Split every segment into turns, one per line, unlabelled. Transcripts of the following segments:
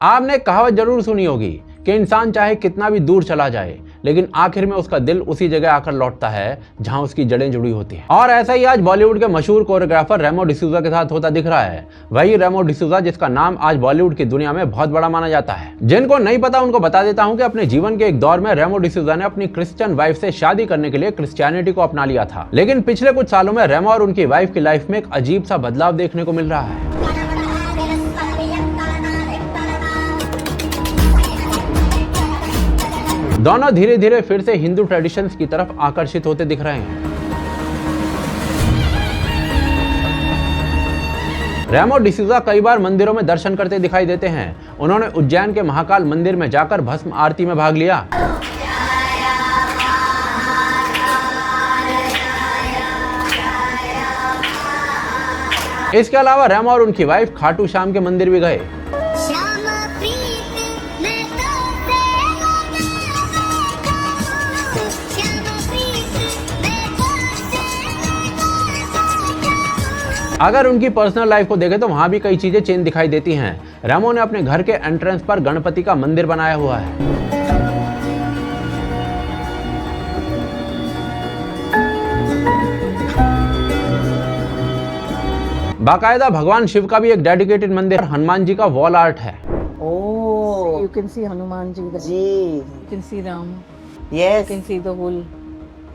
आपने कहावत जरूर सुनी होगी कि इंसान चाहे कितना भी दूर चला जाए लेकिन आखिर में उसका दिल उसी जगह आकर लौटता है जहां उसकी जड़ें जुड़ी होती हैं। और ऐसा ही आज बॉलीवुड के मशहूर कोरियोग्राफर रेमो डिसूजा के साथ होता दिख रहा है। वही रेमो डिसूजा जिसका नाम आज बॉलीवुड की दुनिया में बहुत बड़ा माना जाता है। जिनको नहीं पता उनको बता देता हूं कि अपने जीवन के एक दौर में रेमो डिसूजा ने अपनी क्रिश्चियन वाइफ से शादी करने के लिए क्रिश्चियनिटी को अपना लिया था। लेकिन पिछले कुछ सालों में रेमो और उनकी वाइफ की लाइफ में एक अजीब सा बदलाव देखने को मिल रहा है। दोनों धीरे धीरे फिर से हिंदू ट्रेडिशंस की तरफ आकर्षित होते दिख रहे हैं। रेमो डिसूजा कई बार मंदिरों में दर्शन करते दिखाई देते हैं। उन्होंने उज्जैन के महाकाल मंदिर में जाकर भस्म आरती में भाग लिया। इसके अलावा रेमो और उनकी वाइफ खाटू श्याम के मंदिर भी गए। अगर उनकी पर्सनल लाइफ को देखें तो वहां भी कई चीजें चेंज दिखाई देती हैं। रेमो ने अपने घर के एंट्रेंस पर गणपति का मंदिर बनाया हुआ है। बाकायदा भगवान शिव का भी एक डेडिकेटेड मंदिर, हनुमान जी का वॉल आर्ट है।
Oh, you can see Hanuman ji.
जी,
You can see Ram.
yes.
You can see the whole.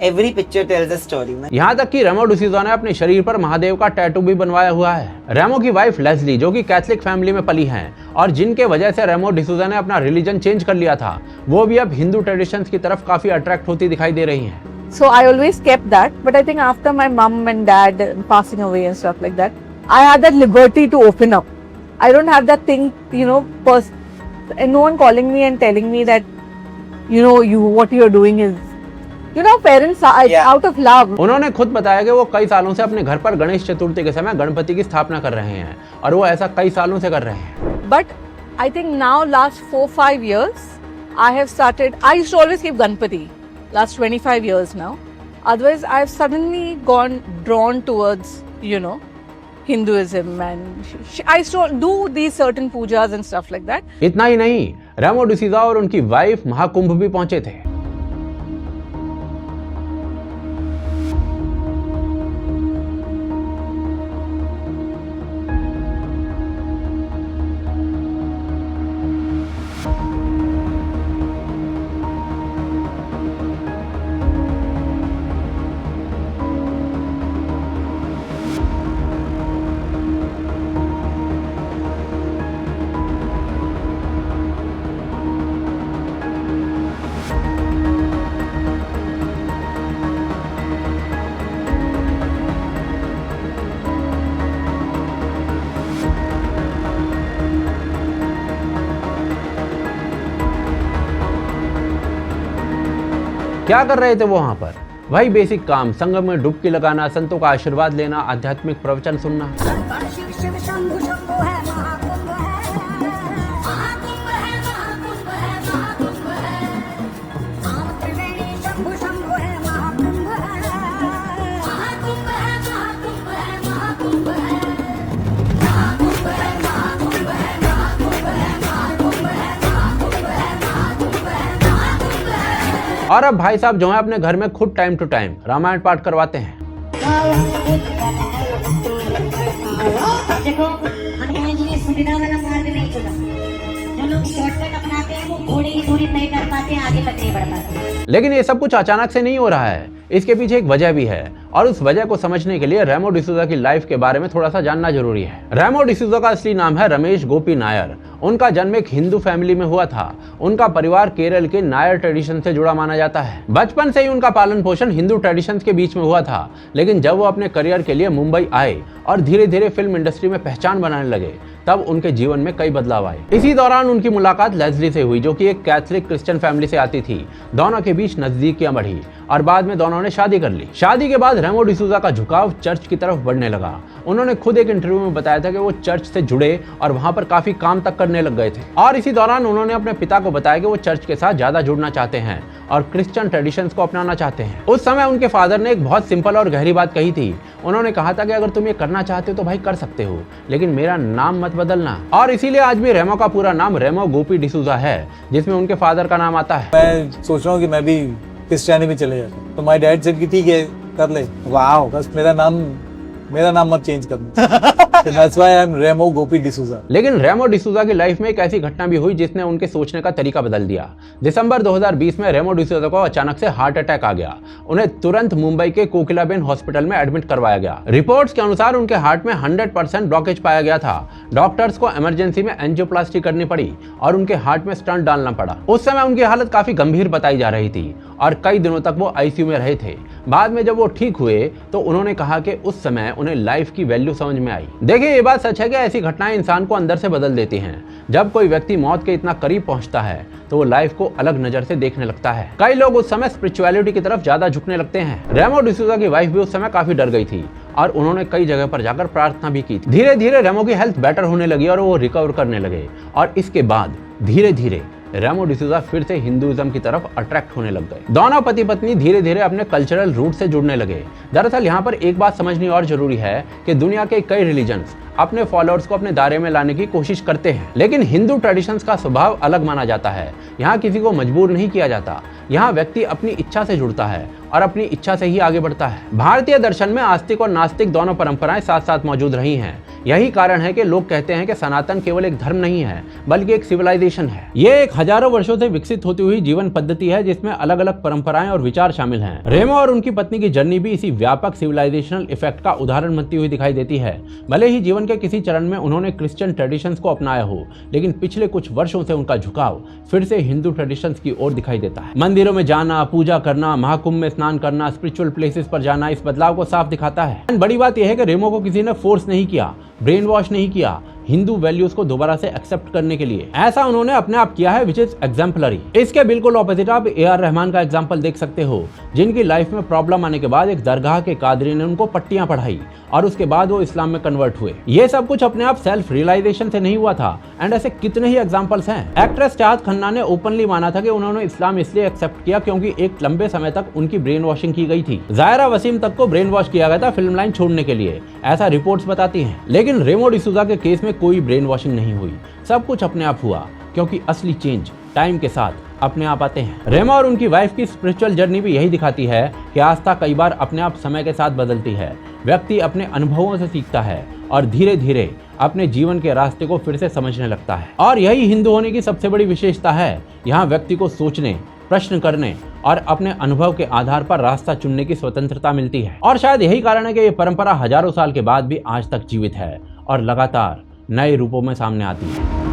Every picture tells a story.
यहाँ तक कि रेमो डिसूजा ने अपने शरीर पर महादेव का टैटू भी बनवाया हुआ है। रेमो की वाइफ लेस्ली जो कि कैथलिक फैमिली में पली हैं और जिनके वजह से रेमो डिसूजा ने अपना रिलीजन चेंज कर लिया था, वो भी अब हिंदू ट्रेडिशंस की तरफ काफी अट्रैक्ट होती दिखाई दे रही हैं।
So I always kept that, but I think after my mom and dad passing away and stuff like that, I had that liberty to open up. I don't have that thing, and no one calling me and telling me that, what you're doing is, parents are out of love.
उन्होंने खुद बताया कि वो कई सालों से अपने घर पर गणेश चतुर्थी के समय गणपति की स्थापना कर रहे हैं और वो ऐसा कई सालों से कर रहे हैं।
But I think now last 4-5 years, I have started. I used to always keep Ganpati. Last 25 years now. Otherwise, I've suddenly gone drawn towards, Hinduism, and I used to do these certain pujas and stuff like that.
इतना ही नहीं, रेमो डिसूजा और उनकी wife Mahakumbh भी पहुंचे थे। क्या कर रहे थे वो वहां पर? वही बेसिक काम, संगम में डुबकी लगाना, संतों का आशीर्वाद लेना, आध्यात्मिक प्रवचन सुनना। और अब भाई साहब जो है अपने घर में खुद टाइम टू टाइम रामायण पाठ करवाते हैं।
देखो हनुमान जी ने सुविधा वाला मार्ग नहीं चुना। जो लोग शॉर्टकट अपनाते हैं वो घोड़े की दूरी तय कर पाते हैं, आगे तक नहीं बढ़ पाते।
लेकिन ये सब कुछ अचानक से नहीं हो रहा है, इसके पीछे एक वजह भी है और उस वजह को समझने के लिए रेमो डिसूजा की लाइफ के बारे में थोड़ा सा जानना जरूरी है। रेमो डिसूजा का असली नाम है रमेश गोपी नायर। उनका जन्म एक हिंदू फैमिली में हुआ था। उनका परिवार केरल के नायर ट्रेडिशन से जुड़ा माना जाता है। बचपन से ही उनका पालन पोषण हिंदू ट्रेडिशंस के बीच में हुआ था, लेकिन जब वो अपने करियर के लिए मुंबई आए और धीरे धीरे फिल्म इंडस्ट्री में पहचान बनाने लगे, तब उनके जीवन में कई बदलाव आए। इसी दौरान उनकी मुलाकात लेस्ली से हुई जो कि एक कैथलिक क्रिश्चियन फैमिली से आती थी। दोनों के बीच नजदीकियां बढ़ी और बाद में दोनों ने शादी कर ली। शादी के बाद रेमो डिसूजा का झुकाव चर्च की तरफ बढ़ने लगा। उन्होंने खुद एक इंटरव्यू में बताया था कि वो चर्च से जुड़े और वहां पर काफी काम तक करने लग गए थे। और इसी दौरान उन्होंने अपने पिता को बताया कि वो चर्च के साथ ज्यादा जुड़ना चाहते हैं और क्रिश्चियन ट्रेडिशंस को अपनाना चाहते हैं। उस समय उनके फादर ने एक बहुत सिंपल और गहरी बात कही थी। उन्होंने कहा था कि अगर तुम ये करना चाहते हो तो भाई कर सकते हो, लेकिन मेरा नाम मत बदलना। और इसीलिए आज भी रेमो का पूरा नाम रेमो गोपी डिसूजा है, जिसमें उनके फादर का नाम आता है।
मैं सोच रहा हूँ कि मैं भी क्रिश्चियनी में चले जाता हूँ, तो माय डैड सेड कि ठीक है कर ले। वाओ, बस मेरा नाम मत चेंज करना। That's why I'm रेमो गोपी डिसूजा।
लेकिन रेमो डिसूजा की लाइफ में एक ऐसी घटना भी हुई जिसने उनके सोचने का तरीका बदल दिया। दिसंबर 2020 में रेमो डिसूजा को अचानक से हार्ट अटैक आ गया। उन्हें तुरंत मुंबई के कोकिलाबेन हॉस्पिटल में एडमिट करवाया गया। रिपोर्ट्स के अनुसार उनके हार्ट में 100% ब्लॉकेज पाया गया था। डॉक्टर्स को इमरजेंसी में एंजियोप्लास्टी करनी पड़ी और उनके हार्ट में स्टंट डालना पड़ा। उस समय उनकी हालत काफी गंभीर बताई जा रही थी और कई दिनों तक वो आईसीयू में रहे थे। बाद में जब वो ठीक हुए तो उन्होंने कहा कि उस समय उन्हें लाइफ की वैल्यू समझ में आई। देखिए, ये बात सच है कि ऐसी घटनाएं इंसान को अंदर से बदल देती हैं। जब कोई व्यक्ति मौत के इतना करीब पहुंचता है तो वो लाइफ को अलग नजर से देखने लगता है। कई लोग उस समय स्पिरिचुअलिटी की तरफ ज्यादा झुकने लगते हैं। रेमो डिसूजा की वाइफ भी उस समय काफी डर गई थी और उन्होंने कई जगह पर जाकर प्रार्थना भी की थी। धीरे धीरे रेमो की हेल्थ बेटर होने लगी और वो रिकवर करने लगे और इसके बाद धीरे धीरे रेमो डिसूजा फिर से हिंदुइज्म की तरफ अट्रैक्ट होने लग गए। दोनों पति पत्नी धीरे धीरे अपने कल्चरल रूट से जुड़ने लगे। दरअसल यहाँ पर एक बात समझनी और जरूरी है कि दुनिया के कई रिलीजन्स अपने फॉलोअर्स को अपने दायरे में लाने की कोशिश करते हैं, लेकिन हिंदू ट्रेडिशंस का स्वभाव अलग माना जाता है। यहाँ किसी को मजबूर नहीं किया जाता। यहाँ व्यक्ति अपनी इच्छा से जुड़ता है और अपनी इच्छा से ही आगे बढ़ता है। भारतीय दर्शन में आस्तिक और नास्तिक दोनों परंपराएं साथ साथ मौजूद रही हैं। यही कारण है कि लोग कहते हैं कि सनातन केवल एक धर्म नहीं है बल्कि एक सिविलाइजेशन है। ये एक हजारों वर्षों से विकसित होती हुई जीवन पद्धति है जिसमें अलग अलग परंपराएं और विचार शामिल हैं। रेमो और उनकी पत्नी की जर्नी भी इसी व्यापक सिविलाइजेशनल इफेक्ट का उदाहरण बनती हुई दिखाई देती है। भले ही जीवन के किसी चरण में उन्होंने क्रिश्चियन ट्रेडिशंस को अपनाया हो, लेकिन पिछले कुछ वर्षों से उनका झुकाव फिर से हिंदू ट्रेडिशंस की ओर दिखाई देता है। मंदिरों में जाना, पूजा करना, महाकुंभ में स्नान करना, स्पिरिचुअल प्लेसेस पर जाना इस बदलाव को साफ दिखाता है। बड़ी बात यह है कि रेमो को किसी ने फोर्स नहीं किया, ब्रेन वॉश नहीं किया हिंदू वैल्यूज को दोबारा से एक्सेप्ट करने के लिए। ऐसा उन्होंने अपने आप किया है, विच इज एग्जाम्पलरी। इसके बिल्कुल ऑपोजिट आप AR रहमान का एग्जाम्पल देख सकते हो, जिनकी लाइफ में प्रॉब्लम आने के बाद एक दरगाह के कादरी ने उनको पट्टियां पढ़ाई और उसके बाद वो इस्लाम में कन्वर्ट हुए। ये सब कुछ अपने आप सेल्फ रियलाइजेशन से नहीं हुआ था। एंड ऐसे कितने ही एग्जाम्पल्स हैं। एक्ट्रेस चाहत खन्ना ने ओपनली माना था कि उन्होंने इस्लाम इसलिए एक्सेप्ट किया क्योंकि एक लंबे समय तक उनकी ब्रेन वॉशिंग की गई थी। जायरा वसीम तक को ब्रेन वॉश किया गया था फिल्म लाइन छोड़ने के लिए, ऐसा रिपोर्ट्स बताती हैं। लेकिन रेमो डिसूजा के केस में कोई ब्रेन वॉशिंग नहीं हुई। सब कुछ अपने आप हुआ क्योंकि असली चेंज टाइम के साथ अपने आप आते हैं। रेमो और उनकी वाइफ की स्पिरिचुअल जर्नी भी यही दिखाती है कि आस्था कई बार अपने आप समय के साथ बदलती है। व्यक्ति अपने अनुभवों से सीखता है और धीरे धीरे अपने जीवन के रास्ते को फिर से समझने लगता है। और यही हिंदू होने की सबसे बड़ी विशेषता है। यहाँ व्यक्ति को सोचने, प्रश्न करने और अपने अनुभव के आधार पर रास्ता चुनने की स्वतंत्रता मिलती है। और शायद यही कारण है कि ये परंपरा हजारों साल के बाद भी आज तक जीवित है और लगातार नए रूपों में सामने आती है।